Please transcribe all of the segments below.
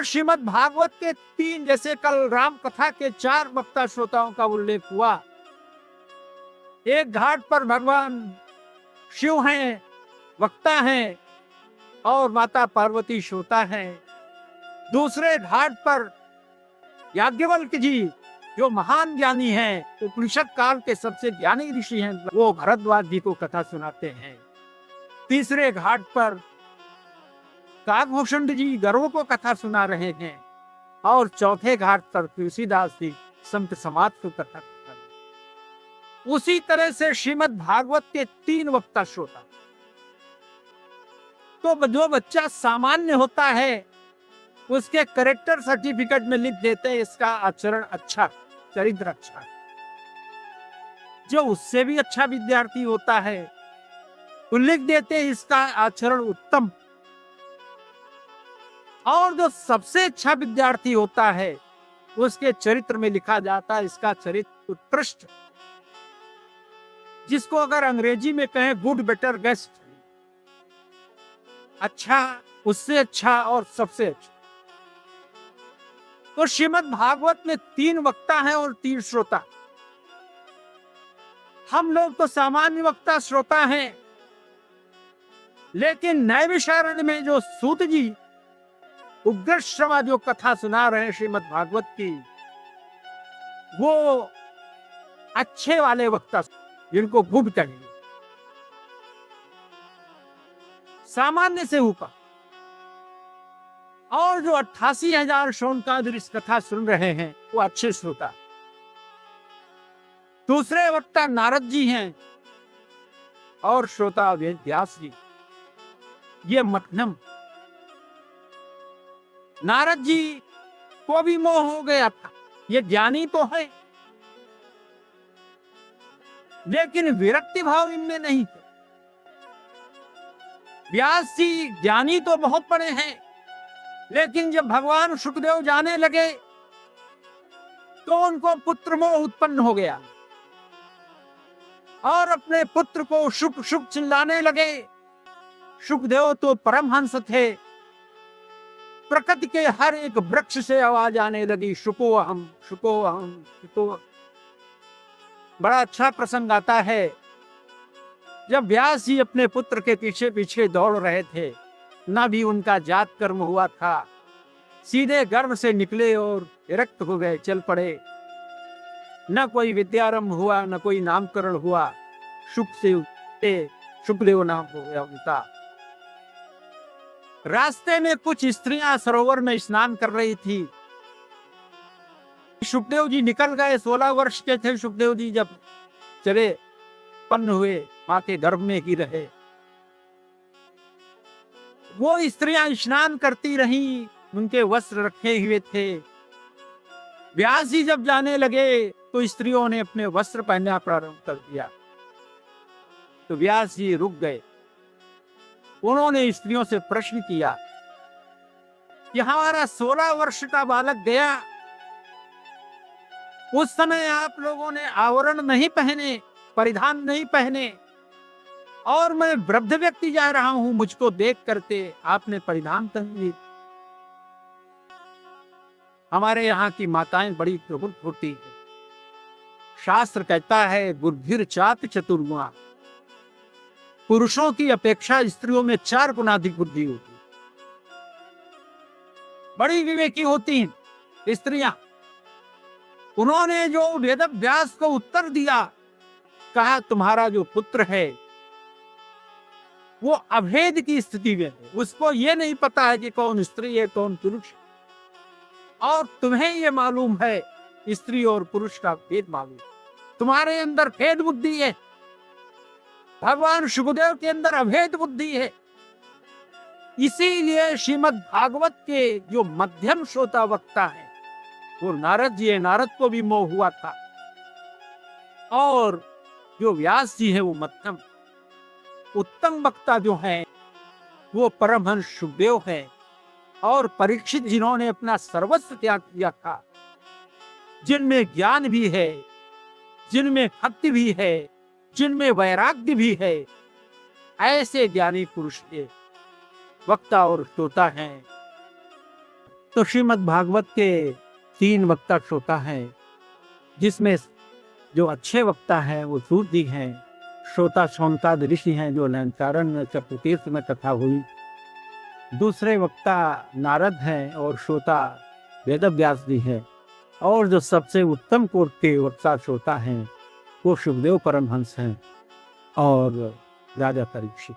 श्रीमद् भागवत के 3, जैसे कल राम कथा के 4 वक्ता श्रोताओं का उल्लेख हुआ। एक घाट पर भगवान शिव हैं, वक्ता हैं, और माता पार्वती श्रोता हैं। दूसरे घाट पर याज्ञवल्क्य जी, जो महान ज्ञानी हैं, उपनिषद काल के सबसे ज्ञानी ऋषि हैं, वो भरद्वाज जी को कथा सुनाते हैं। तीसरे घाट पर काकभूषण जी गरुड़ को कथा सुना रहे हैं, और चौथे घाट पर तुलसीदास जी संत समाज को कथा सुना रहे हैं। उसी तरह से श्रीमद् भागवत के 3 वक्ता श्रोता। तो जो बच्चा सामान्य होता है, उसके करेक्टर सर्टिफिकेट में लिख देते हैं इसका आचरण अच्छा, चरित्र अच्छा। जो उससे भी अच्छा विद्यार्थी होता है, वो लिख देते हैं इसका आचरण उत्तम। और जो सबसे अच्छा विद्यार्थी होता है, उसके चरित्र में लिखा जाता है इसका चरित्र उत्कृष्ट, जिसको अगर अंग्रेजी में कहें गुड, बेटर, बेस्ट, अच्छा, उससे अच्छा और सबसे अच्छा। तो श्रीमद् भागवत में 3 वक्ता हैं और 3 श्रोता। हम लोग तो सामान्य वक्ता श्रोता हैं, लेकिन नैमिषारण्य में जो सूत जी उग्र श्रवा जो कथा सुना रहे हैं श्रीमद् भागवत की, वो अच्छे वाले वक्ता, जिनको गुड कहेंगे, सामान्य से ऊपर। और जो 88,000 शौनकादिक इस कथा सुन रहे हैं, वो अच्छे श्रोता। दूसरे वक्ता नारद जी हैं, और श्रोता व्यास जी, ये मध्यम। नारद जी को भी मोह हो गया था, ये ज्ञानी तो है, लेकिन विरक्ति भाव इनमें नहीं थे। व्यास जी ज्ञानी तो बहुत बड़े हैं, लेकिन जब भगवान शुकदेव जाने लगे, तो उनको पुत्र मोह उत्पन्न हो गया, और अपने पुत्र को शुक शुक चिल्लाने लगे। शुकदेव तो परमहंस थे, प्रकृति के हर एक वृक्ष से आवाज आने लगी, शुको अहम, शुको अहम, शुको। बड़ा अच्छा प्रसंग आता है, जब व्यास जी अपने पुत्र के पीछे पीछे दौड़ रहे थे, न भी उनका जात कर्म हुआ था, सीधे गर्भ से निकले और विरक्त हो गए, चल पड़े। न कोई विद्यारंभ हुआ, न कोई नामकरण हुआ, शुकदेव नाम हो गया उनका। रास्ते में कुछ स्त्रियां सरोवर में स्नान कर रही थी। शुकदेव जी निकल गए, 16 वर्ष के थे शुकदेव जी जब चले, उत्पन्न हुए, मां के गर्भ में ही रहे। वो स्त्रियां स्नान करती रहीं, उनके वस्त्र रखे हुए थे। व्यास जी जब जाने लगे, तो स्त्रियों ने अपने वस्त्र पहनना प्रारंभ कर दिया। तो व्यास जी रुक गए। उन्होंने स्त्रियों से प्रश्न किया कि हमारा 16 वर्ष का बालक गया, उस समय आप लोगों ने आवरण नहीं पहने, परिधान नहीं पहने, और मैं वृद्ध व्यक्ति जा रहा हूं, मुझको देख करके आपने परिधान पहन लिए। हमारे यहाँ की माताएं बड़ी प्रबुद्ध होती है। शास्त्र कहता है, बुद्धिर चात चतुर्गुणा, पुरुषों की अपेक्षा स्त्रियों में 4 गुना अधिक बुद्धि होती है, बड़ी विवेकी होती हैं स्त्रियां। उन्होंने जो वेद व्यास को उत्तर दिया, कहा तुम्हारा जो पुत्र है वो अभेद की स्थिति में है, उसको ये नहीं पता है कि कौन स्त्री है कौन पुरुष, और तुम्हें ये मालूम है स्त्री और पुरुष का भेद मालूम, तुम्हारे अंदर भेद बुद्धि है। भगवान शुकदेव के अंदर अभेद बुद्धि है। इसीलिए श्रीमद् भागवत के जो मध्यम श्रोता वक्ता है, वो नारद जी है, नारद को भी मोह हुआ था। और जो व्यास जी है वो मध्यम। उत्तम वक्ता जो है वो परमहंस शुकदेव है, और परीक्षित जिन्होंने अपना सर्वस्व त्याग किया था, जिनमें ज्ञान भी है, जिनमें भक्ति भी है, जिनमें वैराग्य भी है, ऐसे ज्ञानी पुरुष के वक्ता और श्रोता हैं। तो श्रीमद् भागवत के 3 वक्ता श्रोता हैं, जिसमें जो अच्छे वक्ता हैं वो सूत जी हैं, श्रोता शौनकादि ऋषि हैं जो लंकारण चतुर्थीर्थ में कथा हुई। दूसरे वक्ता नारद हैं और श्रोता वेदव्यास जी हैं। और जो सबसे उत्तम कोटि के वक्ता श्रोता हैं वो सुखदेव परमहंस हैं और राजा परीक्षित।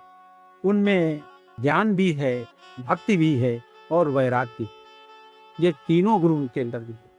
उनमें ज्ञान भी है, भक्ति भी है और वैराग्य, ये तीनों गुरु उनके अंदर भी है।